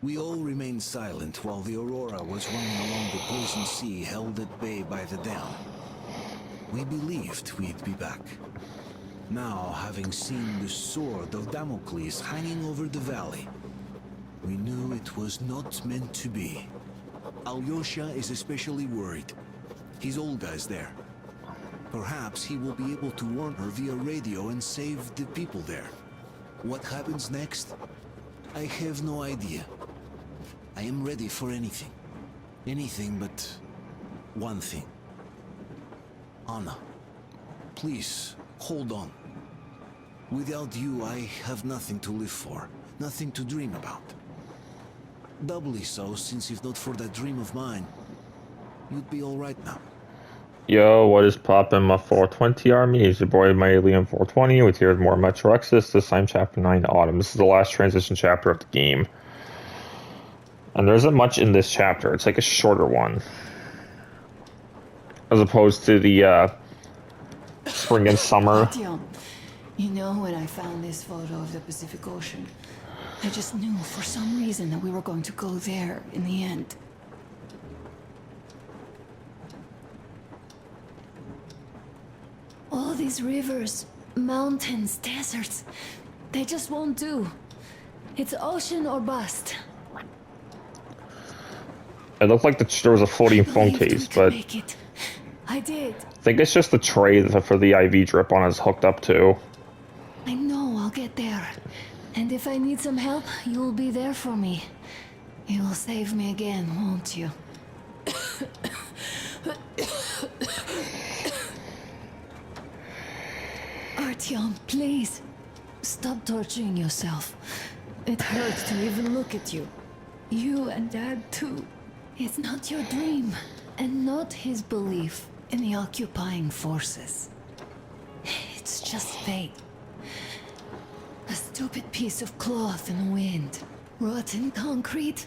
We all remained silent while the Aurora was running along the poison sea held at bay by the dam. We believed we'd be back. Now, having seen the sword of Damocles hanging over the valley, we knew it was not meant to be. Alyosha is especially worried. His Olga's there. Perhaps he will be able to warn her via radio and save the people there. What happens next? I have no idea. I am ready for anything. Anything but one thing. Anna, please, hold on. Without you, I have nothing to live for, nothing to dream about. Doubly so, since if not for that dream of mine, you'd be alright now. Yo, what is poppin', my 420 army? It's your boy, my Alien 420, with here with more Metro Exodus, this time Chapter 9, Autumn. This is the last transition chapter of the game. And there isn't much in this chapter. It's like a shorter one. As opposed to the, spring and summer. You know, when I found this photo of the Pacific Ocean, I just knew for some reason that we were going to go there in the end. All these rivers, mountains, deserts, they just won't do. It's ocean or bust. It looked like there was a floating phone case, but I did. I think it's just the tray for the IV drip on is hooked up to. I know I'll get there. And if I need some help, you'll be there for me. You'll save me again, won't you? Artyom, please. Stop torturing yourself. It hurts to even look at you. You and Dad, too. It's not your dream, and not his belief in the occupying forces. It's just fate. A stupid piece of cloth in the wind. Rotten concrete.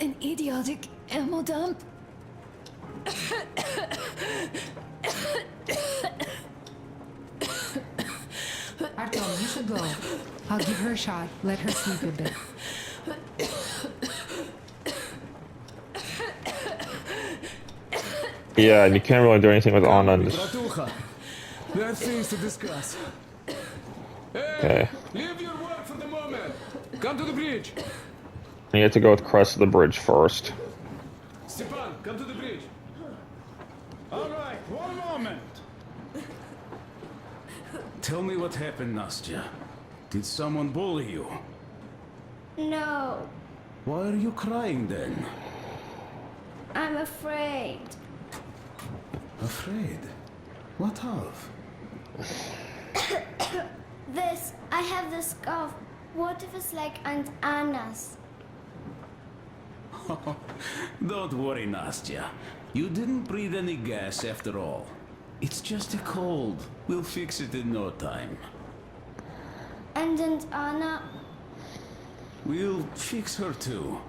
An idiotic ammo dump. Artyom, you should go. I'll give her a shot. Let her sleep a bit. Yeah, and you can't really do anything with Anna. There are things to discuss. Okay. Leave your work for the moment. Come to the bridge. You have to go with Crest to the bridge first. Stepan, come to the bridge. All right, one moment. Tell me what happened, Nastya. Did someone bully you? No, Why are you crying then? I'm afraid. Afraid? What of? I have this cough. What if it's like Aunt Anna's? Don't worry, Nastya. You didn't breathe any gas after all. It's just a cold. We'll fix it in no time. And Aunt Anna? We'll fix her too.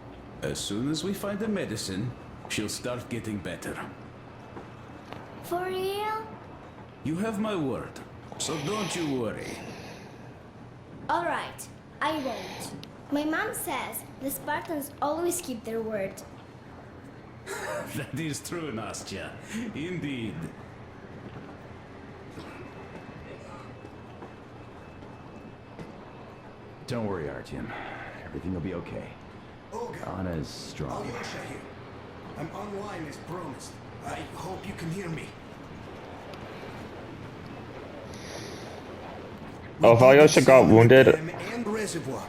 As soon as we find the medicine, she'll start getting better. For real? You have my word, so don't you worry. All right, I won't. My mom says the Spartans always keep their word. That is true, Nastya. Indeed. Don't worry, Artyom. Everything will be okay. Olga, Anna is strong. Alyosha here. I'm online as promised. I hope you can hear me. Oh, if Alyosha got wounded... And reservoir.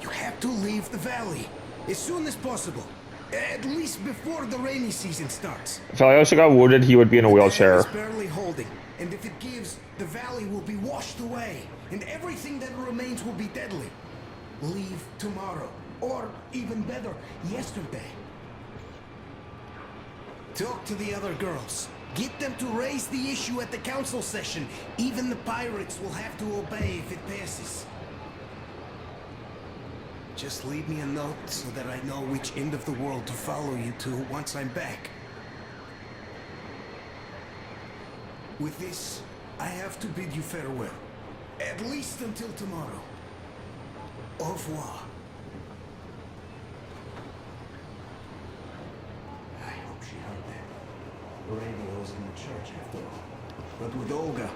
You have to leave the valley as soon as possible. At least before the rainy season starts. If Alyosha got wounded, he would be in a wheelchair. It's barely holding, and if it gives, the valley will be washed away, and everything that remains will be deadly. Leave tomorrow, or even better, yesterday. Talk to the other girls. Get them to raise the issue at the council session. Even the pirates will have to obey if it passes. Just leave me a note so that I know which end of the world to follow you to once I'm back. With this, I have to bid you farewell. At least until tomorrow. Au revoir. Radio's in the church after all. But with Olga,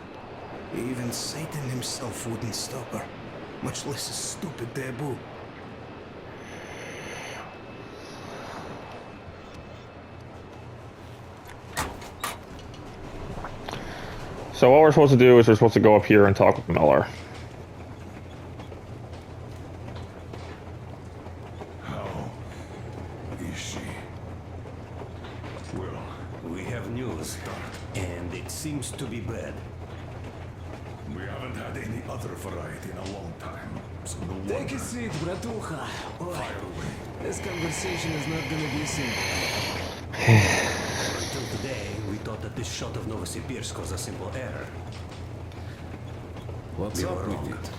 even Satan himself wouldn't stop her, much less a stupid taboo. So what we're supposed to do is we're supposed to go up here and talk with Miller. How is she? Well, We have news, and it seems to be bad. we haven't had any other variety in a long time, so no wonder. Take a seat, bratucha. Fire away. This conversation is not gonna be simple. Until today, we thought that this shot of Novosibirsk was a simple error. What's We up were with wrong. it?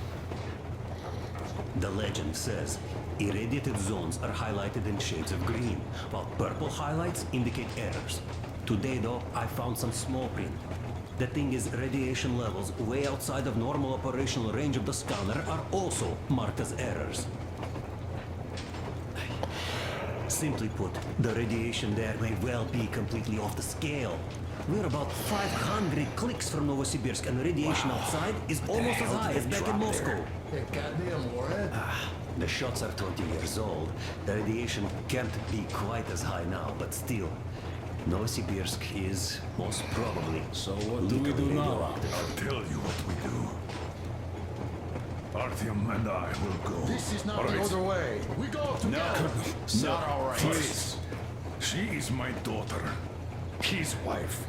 The legend says irradiated zones are highlighted in shades of green, while purple highlights indicate errors. Today, though, I found some small print. The thing is, radiation levels way outside of normal operational range of the scanner are also marked as errors. Simply put, the radiation there may well be completely off the scale. We're about 500 clicks from Novosibirsk, and the radiation outside is almost as high as back in Moscow. Hey, goddamn warhead. The shots are 20 years old. The radiation can't be quite as high now, but still, Novosibirsk is most probably. So what do we do now? I'll tell you what we do. Artyom and I will go. This is not All the right? other way. We go together. Not all right. Please. She is my daughter. His wife.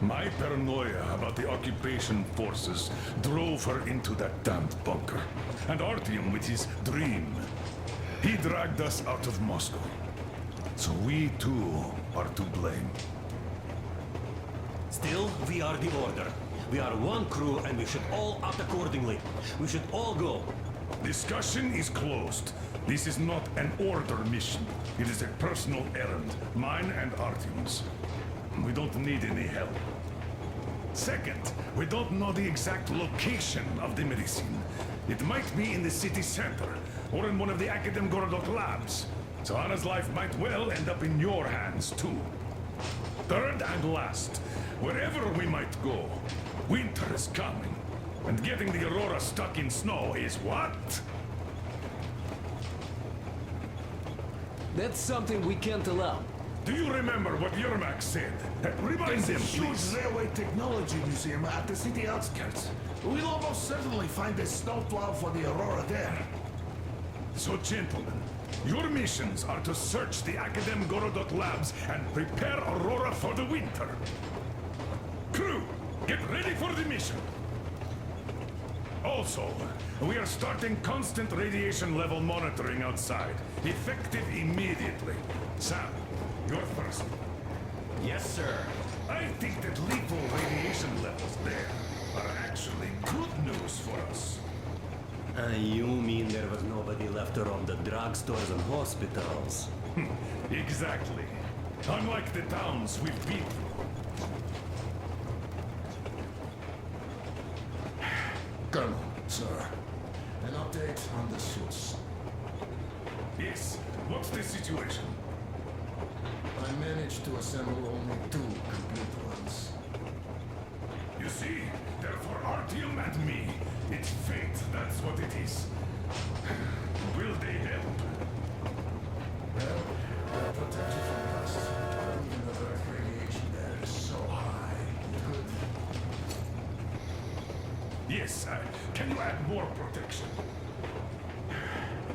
My paranoia about the occupation forces drove her into that damned bunker. And Artyom with his dream. He dragged us out of Moscow. So we too are to blame. Still, we are the order. We are one crew, and we should all act accordingly. We should all go. Discussion is closed. This is not an order mission. It is a personal errand, mine and Artyom's. We don't need any help. Second, we don't know the exact location of the medicine. It might be in the city center, or in one of the Akadem Gorodok labs. So Anna's life might well end up in your hands, too. Third and last, wherever we might go, winter is coming. And getting the Aurora stuck in snow is what? That's something we can't allow. Do you remember what Yermak said? Remind them, please. railway technology museum at the city outskirts. We'll almost certainly find a snowplow for the Aurora there. So, gentlemen, your missions are to search the Akadem Gorodok labs and prepare Aurora for the winter. Crew, get ready for the mission. Also, we are starting constant radiation level monitoring outside. Effective immediately. Sam, you're first. Yes, sir. I think that lethal radiation levels there are actually good news for us. You mean there was nobody left to rob the drugstores and hospitals? Exactly. Unlike the towns we've been through. Colonel, sir. An update on the suits. Yes, what's the situation? I managed to assemble only 2 complete ones. You see, they're for Artyom and me. It's fate, that's what it is. Will they help? Well, they'll protect you from dust. Even the Earth radiation there is so high, it could... Yes, can you add more protection?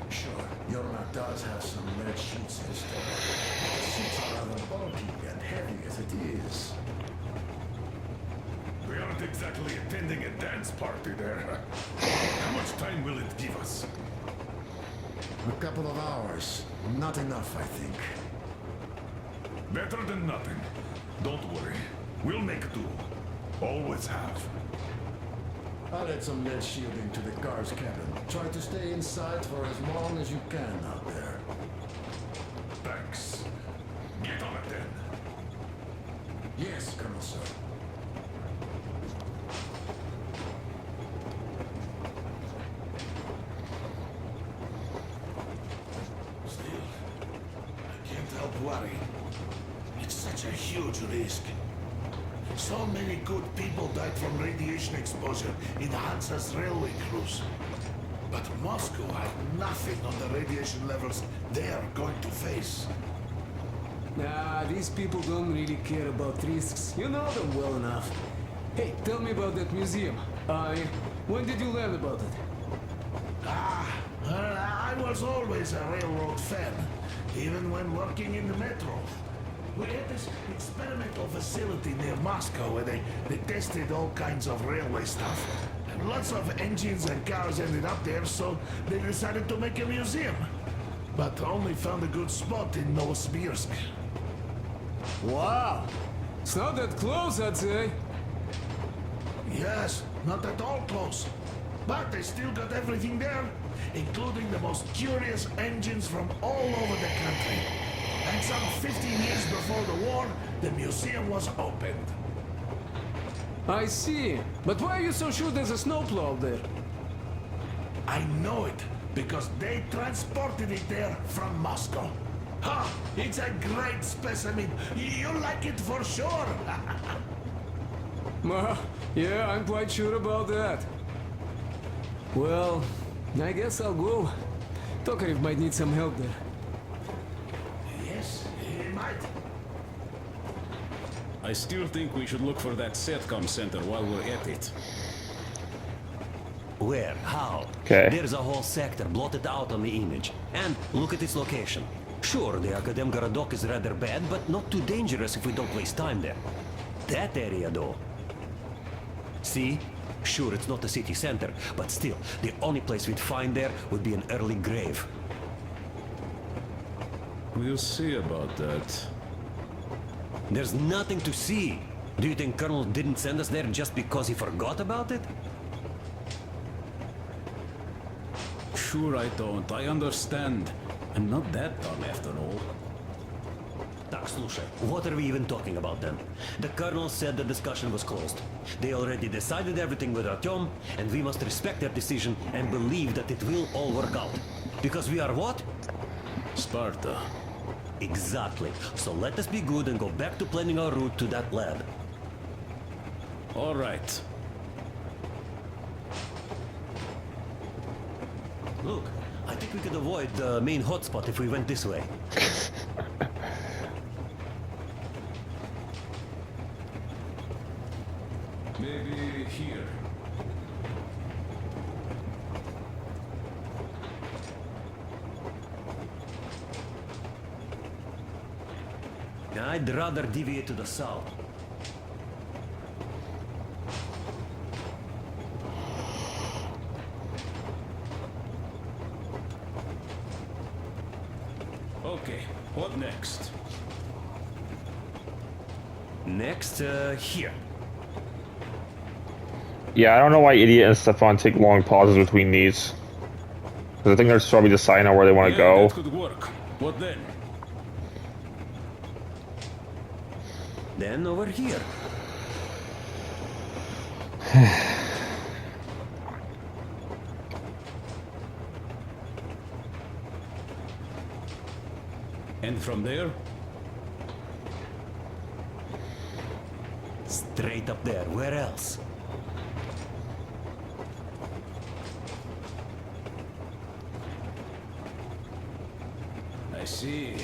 Sure, Yorma does have some lead sheets installed. The sheets are rather bulky and heavy as it is. We aren't exactly attending a dance party there. How much time will it give us? A couple of hours. Not enough, I think. Better than nothing. Don't worry. We'll make do. Always have. I'll add some lead shielding to the car's cabin. Try to stay inside for as long as you can out there. Thanks. Get on it then. Yes, Colonel, sir. Still, I can't help worrying. It's such a huge risk. So many good people died from radiation exposure in Hansa's railway crews. But Moscow had nothing on the radiation levels they are going to face. Nah, these people don't really care about risks. You know them well enough. Hey, tell me about that museum. When did you learn about it? I was always a railroad fan, even when working in the metro. We had this experimental facility near Moscow where they tested all kinds of railway stuff. And lots of engines and cars ended up there, so they decided to make a museum. But only found a good spot in Novosibirsk. Wow! It's not that close, I'd say. Yes, not at all close. But they still got everything there, including the most curious engines from all over the country. And some 15 years before the war, the museum was opened. I see. But why are you so sure there's a snowplow there? I know it, because they transported it there from Moscow. Ha! It's a great specimen. You'll like it for sure. Yeah, I'm quite sure about that. Well, I guess I'll go. Tokarev might need some help there. Yes, he might. I still think we should look for that SETCOM center while we're at it. Where? How? Okay. There's a whole sector blotted out on the image. And look at its location. Sure, the Akadem Garadok is rather bad, but not too dangerous if we don't waste time there. That area, though. See? Sure, it's not the city center, but still, the only place we'd find there would be an early grave. We'll see about that. There's nothing to see. Do you think Colonel didn't send us there just because he forgot about it? Sure I don't. I understand. I'm not that dumb after all. Tak, слушай, what are we even talking about then? The Colonel said the discussion was closed. They already decided everything with Artyom, and we must respect their decision and believe that it will all work out. Because we are what? Sparta. Exactly. So let us be good and go back to planning our route to that lab. All right. Look, I think we could avoid the main hotspot if we went this way. Maybe here. I'd rather deviate to the south. Okay, what next? Next, here. Yeah, I don't know why Idiot and Stefan take long pauses between these. Because I think they're probably deciding on where they want to go. That could work. What then? Then over here. And from there? Straight up there. Where else? I see.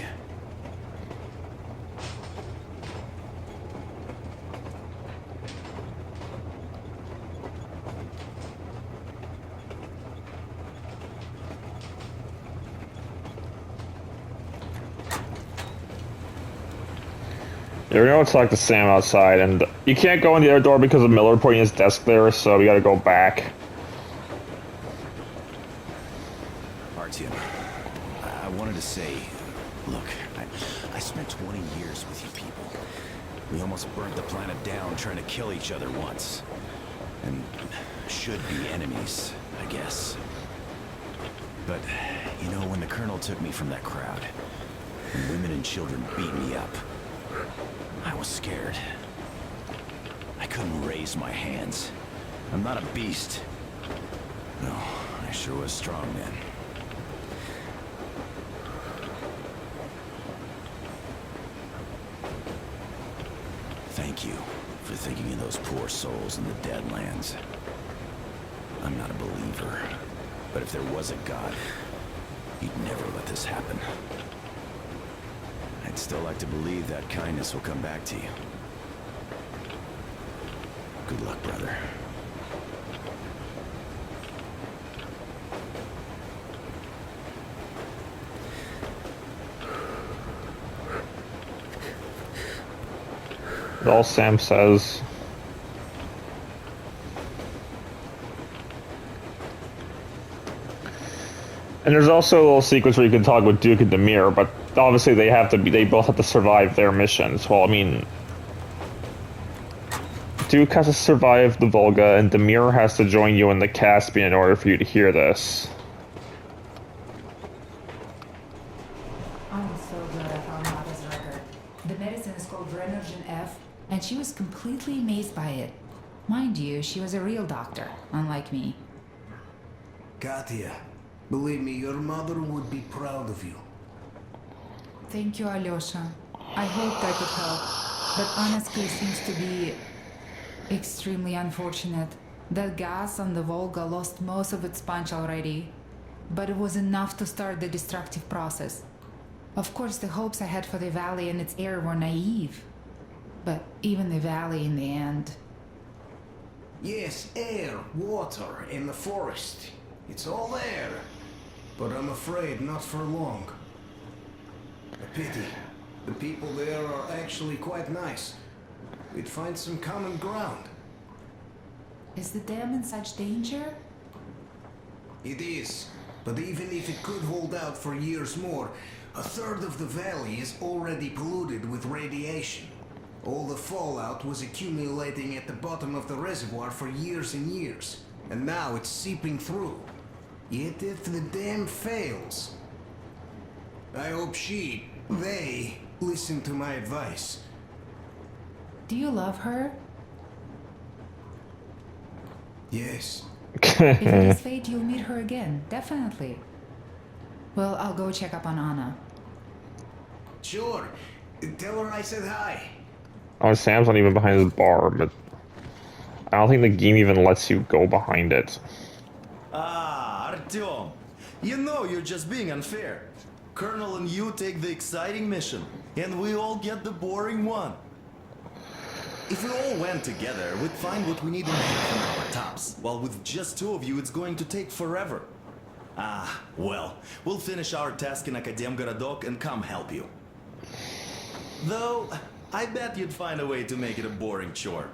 Yeah, we're gonna talk to Sam outside, and you can't go in the other door because of Miller putting his desk there, so we gotta go back. Artyom, I wanted to say, look, I spent 20 years with you people. We almost burnt the planet down trying to kill each other once. And should be enemies, I guess. But, you know, when the Colonel took me from that crowd, and women and children beat me up, I was scared. I couldn't raise my hands. I'm not a beast. No, I sure was strong then. thinking of those poor souls in the Deadlands. I'm not a believer, but if there was a God, he'd never let this happen. I'd still like to believe that kindness will come back to you. Good luck, brother. All Sam says. And there's also a little sequence where you can talk with Duke and Demir, but obviously they both have to survive their missions. Well, I mean, Duke has to survive the Volga, and Demir has to join you in the Caspian in order for you to hear this. I'm so glad I found Mata's record. The medicine is called Renergen F, and she was completely amazed by it. Mind you, she was a real doctor, unlike me. Katya, believe me, your mother would be proud of you. Thank you, Alyosha. I hoped I could help, but honestly, it seems to be extremely unfortunate. That gas on the Volga lost most of its punch already, but it was enough to start the destructive process. Of course, the hopes I had for the valley and its air were naive, but even the valley in the end. Yes, air, water, and the forest. It's all there. But I'm afraid not for long. A pity. The people there are actually quite nice. We'd find some common ground. Is the dam in such danger? It is. But even if it could hold out for years more, a third of the valley is already polluted with radiation. All the fallout was accumulating at the bottom of the reservoir for years and years. And now it's seeping through. Yet if the dam fails, I hope they listen to my advice. Do you love her? Yes. If it is fate, you'll meet her again, definitely. Well, I'll go check up on Anna. Sure. Tell her I said hi. Oh, Sam's not even behind his bar, but I don't think the game even lets you go behind it. Ah, Artyom. You know you're just being unfair. Colonel and you take the exciting mission, and we all get the boring one. If we all went together, we'd find what we need in half an hour tops, while with just two of you, it's going to take forever. Ah, well, we'll finish our task in Akademgorodok and come help you. Though, I bet you'd find a way to make it a boring chore.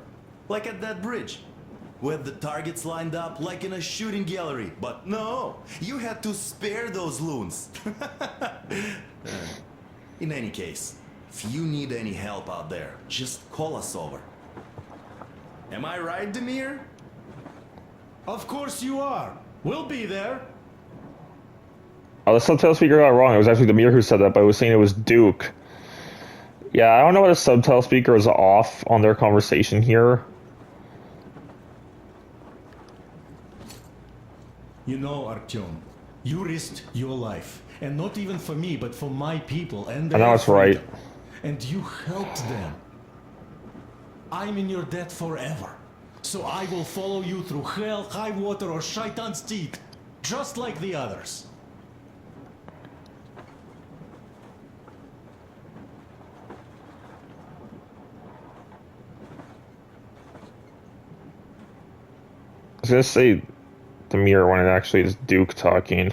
Like at that bridge, with the targets lined up like in a shooting gallery. But no, you had to spare those loons. In any case, if you need any help out there, just call us over. Am I right, Demir? Of course you are. We'll be there. Oh, the subtitle speaker got it wrong. It was actually Demir who said that, but I was saying it was Duke. Yeah, I don't know what the subtitle speaker is off on their conversation here. You know, Artyom, you risked your life. And not even for me, but for my people and their I know it's right. freedom. And you helped them. I'm in your debt forever. So I will follow you through hell, high water, or Shaitan's teeth. Just like the others. I was gonna say Demir when it actually is Duke talking.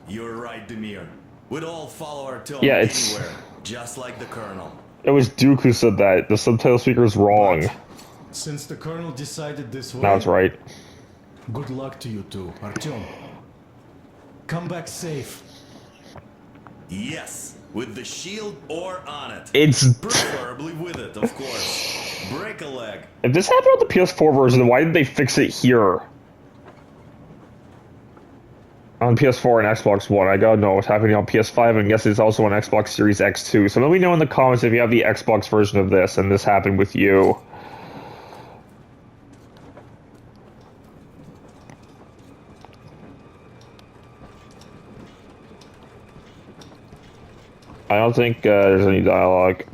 You're right, Demir. We'd all follow our tone anywhere, just like the Colonel. It was Duke who said that. The subtitle speaker is wrong. Since the Colonel decided this way... Now it's right. Good luck to you two, Artyom. Come back safe. Yes, with the shield or on it. It's... Preferably with it, of course. Break a leg. If this happened on the PS4 version, then why did they fix it here? On PS4 and Xbox One. I gotta know what's happening on PS5, and I guess it's also on Xbox Series X too. So let me know in the comments if you have the Xbox version of this, and this happened with you. I don't think there's any dialogue.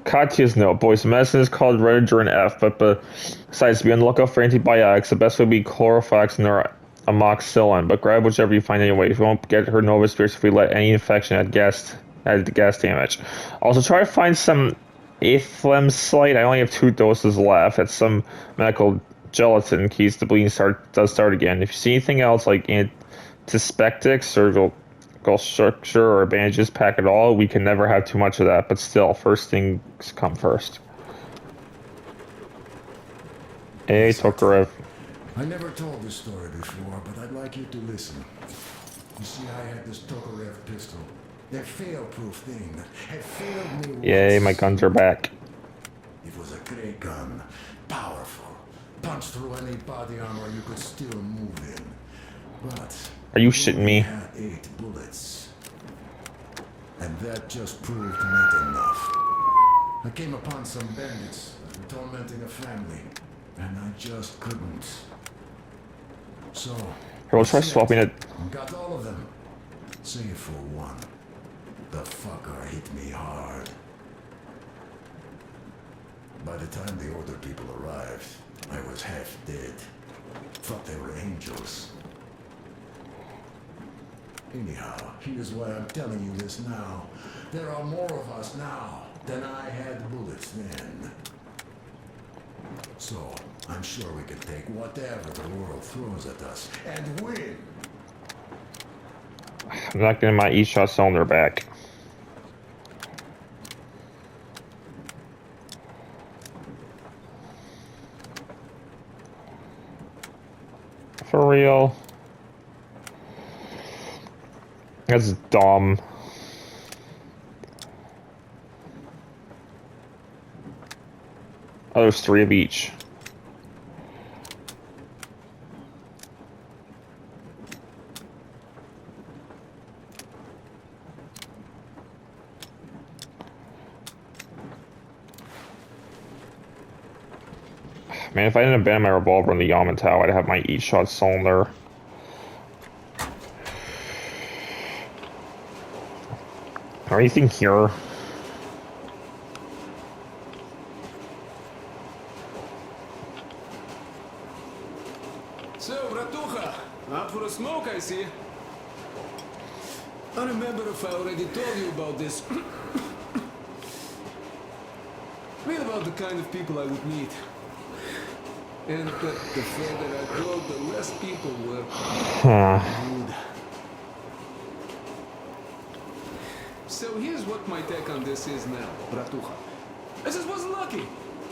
Katya's note, boys, medicine is called Redger F, but besides, be on the lookout for antibiotics. The best would be chlorofax or amoxicillin, but grab whichever you find anyway. If you won't get her Nova Spirits if we let any infection add gas damage. Also, try to find some Aphlemslite. I only have 2 doses left. That's some medical gelatin in case the bleeding does start again. If you see anything else like antispectics, surgical structure, or bandages, pack it all. We can never have too much of that, but still, first things come first. Hey, Tokarev. I never told this story before, but I'd like you to listen. You see, I had this Tokarev pistol. That fail-proof thing that had failed me once. Yay, my guns are back. It was a great gun. Powerful. Punch through any body armor you could still move in. But are you shitting me? It had 8 bullets. And that just proved not enough. I came upon some bandits that were tormenting a family. And I just couldn't. So here, we'll try swapping it. Got all of them. Save for one. The fucker hit me hard. By the time the older people arrived, I was half dead. Thought they were angels. Anyhow, here's why I'm telling you this now. There are more of us now than I had bullets then. So, I'm sure we can take whatever the world throws at us and win. I'm not getting my E-shot cylinder back. For real. That's dumb. Oh, there's 3 of each. Man, if I didn't abandon my revolver in the Yamato, I'd have my E-shot cylinder. Anything here? So, Bratucha, out for a smoke, I see. I remember if I already told you about this. Read about the kind of people I would meet. And the further I go, the less people were rude. So here's what my take on this is now, Bratucha. I just was lucky.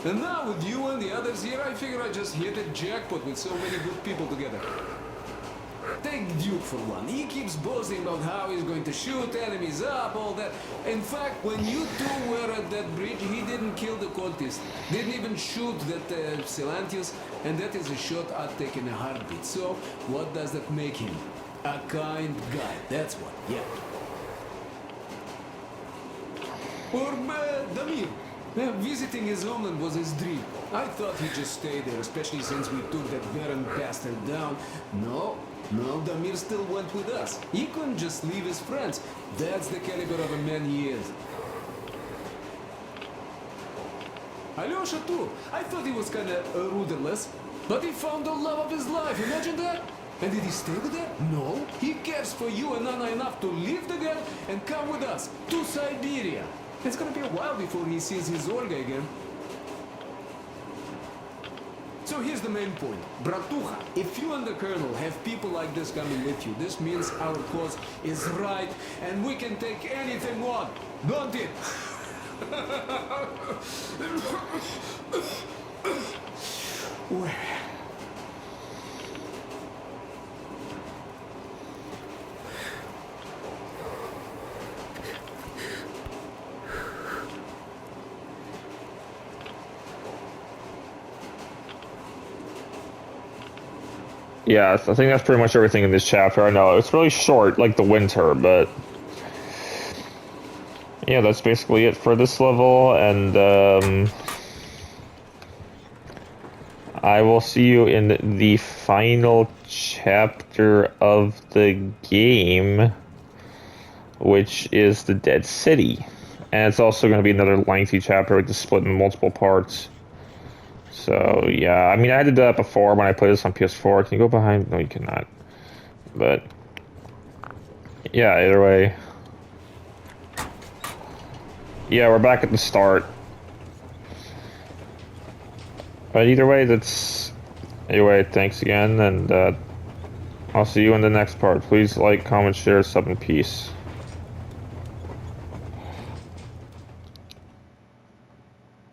And now with you and the others here, I figure I just hit a jackpot with so many good people together. Take Duke for one. He keeps boasting about how he's going to shoot enemies up, all that. In fact, when you two were at that bridge, he didn't kill the cultist. Didn't even shoot that Silantius, and that is a shot I'd take in a heartbeat. So, what does that make him? A kind guy, that's what, yeah. Or Damir. Visiting his homeland was his dream. I thought he'd just stay there, especially since we took that Baron bastard down. No, Damir still went with us. He couldn't just leave his friends. That's the caliber of a man he is. Alyosha too. I thought he was kinda rudderless, but he found the love of his life. Imagine that. And did he stay with her? No. He cares for you and Anna enough to leave the girl and come with us to Siberia. It's gonna be a while before he sees his Olga again. So here's the main point. Bratucha, if you and the Colonel have people like this coming with you, this means our cause is right and we can take anything on, don't it? Well. Yeah, I think that's pretty much everything in this chapter. I know, it's really short, like the winter, but... yeah, that's basically it for this level, and, I will see you in the final chapter of the game, which is the Dead City. And it's also going to be another lengthy chapter, just split in multiple parts. So, yeah, I mean, I did that before when I played this on PS4. Can you go behind? No, you cannot. But, yeah, either way. Yeah, we're back at the start. But either way, that's... Anyway, thanks again, and I'll see you in the next part. Please like, comment, share, sub, and peace.